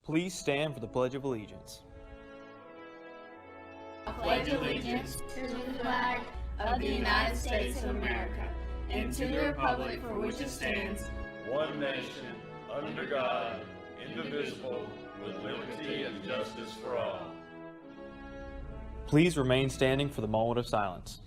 Please stand for the Pledge of Allegiance. I pledge allegiance to the flag of the United States of America and to the republic for which it stands, one nation, under God, indivisible, with liberty and justice for all. Please remain standing for the moment of silence.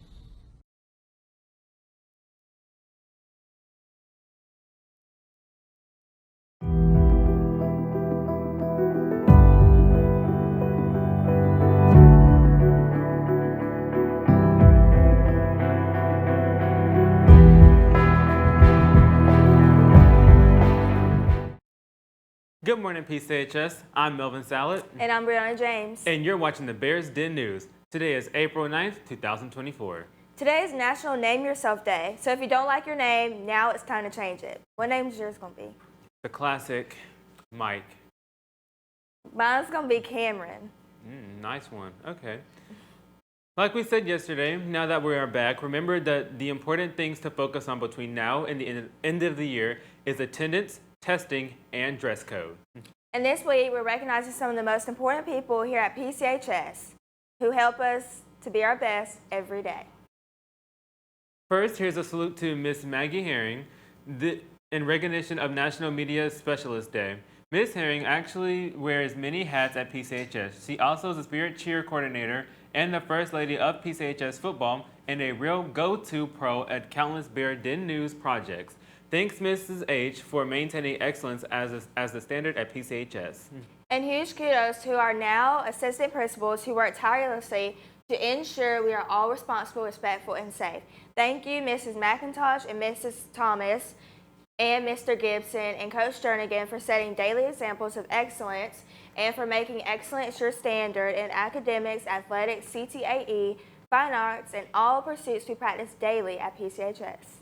Good morning, PCHS. I'm Melvin Sallet. And I'm Brianna James. And you're watching the Bears Den News. Today is April 9th, 2024. Today is National Name Yourself Day. So if you don't like your name, now it's time to change it. What name is yours going to be? The classic Mike. Mine's going to be Cameron. Nice one. Okay. Like we said yesterday, now that we are back, remember that the important things to focus on between now and the end of the year is attendance, testing, and dress code. And this week, we're recognizing some of the most important people here at PCHS who help us to be our best every day. First, here's a salute to Miss Maggie Herring in recognition of National Media Specialist Day. Miss Herring actually wears many hats at PCHS. She also is a spirit cheer coordinator and the First Lady of PCHS football and a real go-to pro at countless Bear Den News projects. Thanks, Mrs. H, for maintaining excellence as the standard at PCHS. And huge kudos to our now assistant principals who work tirelessly to ensure we are all responsible, respectful, and safe. Thank you, Mrs. McIntosh and Mrs. Thomas and Mr. Gibson and Coach Jernigan for setting daily examples of excellence and for making excellence your standard in academics, athletics, CTAE, fine arts, and all pursuits we practice daily at PCHS.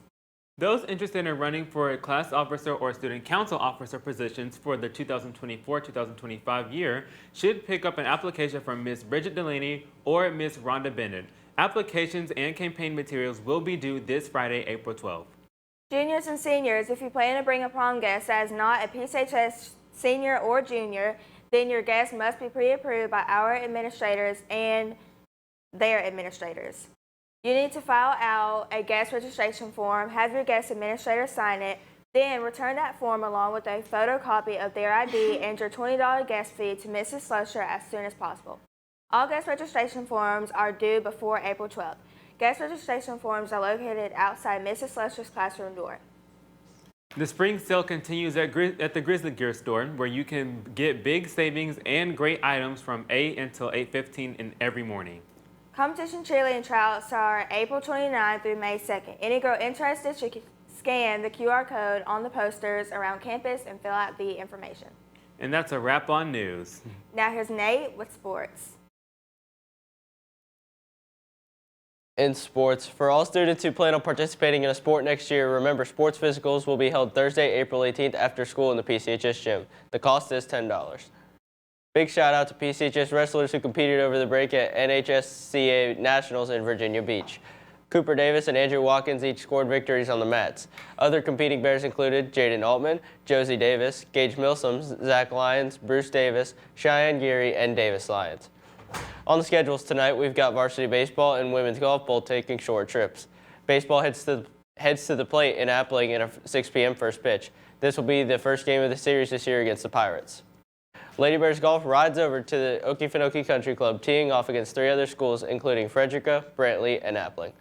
Those interested in running for a class officer or student council officer positions for the 2024-2025 year should pick up an application from Ms. Bridget Delaney or Ms. Rhonda Bennett. Applications and campaign materials will be due this Friday, April 12th. Juniors and seniors, if you plan to bring a prom guest that is not a PCHS senior or junior, then your guest must be pre-approved by our administrators and their administrators. You need to file out a guest registration form, have your guest administrator sign it, then return that form along with a photocopy of their ID and your $20 guest fee to Mrs. Slusher as soon as possible. All guest registration forms are due before April 12th. Guest registration forms are located outside Mrs. Slusher's classroom door. The spring sale continues at the Grizzly Gear store, where you can get big savings and great items from 8 until 8:15 in every morning. Competition cheerleading tryouts are April 29th through May 2nd. Any girl interested should scan the QR code on the posters around campus and fill out the information. And that's a wrap on news. Now here's Nate with sports. In sports, for all students who plan on participating in a sport next year, remember sports physicals will be held Thursday, April 18th after school in the PCHS gym. The cost is $10. Big shout out to PCHS wrestlers who competed over the break at NHSCA Nationals in Virginia Beach. Cooper Davis and Andrew Watkins each scored victories on the mats. Other competing Bears included Jaden Altman, Josie Davis, Gage Milsom, Zach Lyons, Bruce Davis, Cheyenne Geary, and Davis Lyons. On the schedules tonight, we've got varsity baseball and women's golf both taking short trips. Baseball heads to the plate in Appling in a 6 p.m. first pitch. This will be the first game of the series this year against the Pirates. Lady Bears Golf rides over to the Okefenokee Country Club, teeing off against 3 other schools, including Frederica, Brantley, and Appling.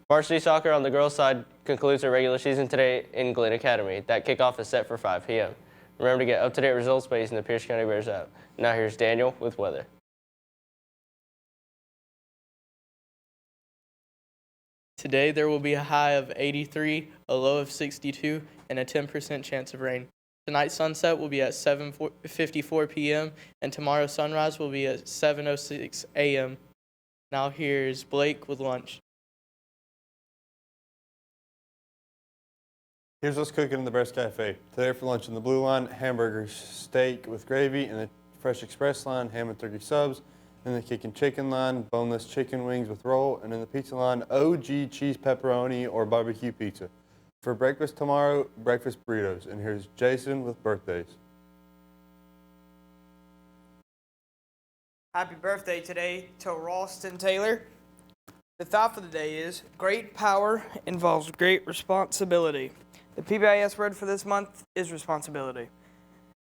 Varsity soccer on the girls' side concludes their regular season today in Glenn Academy. That kickoff is set for 5 p.m. Remember to get up-to-date results by using the Pierce County Bears app. Now here's Daniel with weather. Today there will be a high of 83, a low of 62, and a 10% chance of rain. Tonight's sunset will be at 7:54 p.m. and tomorrow's sunrise will be at 7:06 a.m. Now here's Blake with lunch. Here's what's cooking in the Bears Cafe. Today for lunch in the blue line, hamburger steak with gravy. In the Fresh Express line, ham and turkey subs. In the Kickin' Chicken line, boneless chicken wings with roll. And in the pizza line, OG cheese pepperoni or barbecue pizza. For breakfast tomorrow, breakfast burritos. And here's Jason with birthdays. Happy birthday today to Ralston Taylor. The thought for the day is, great power involves great responsibility. The PBIS word for this month is responsibility.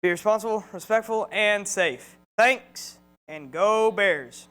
Be responsible, respectful, and safe. Thanks, and go Bears.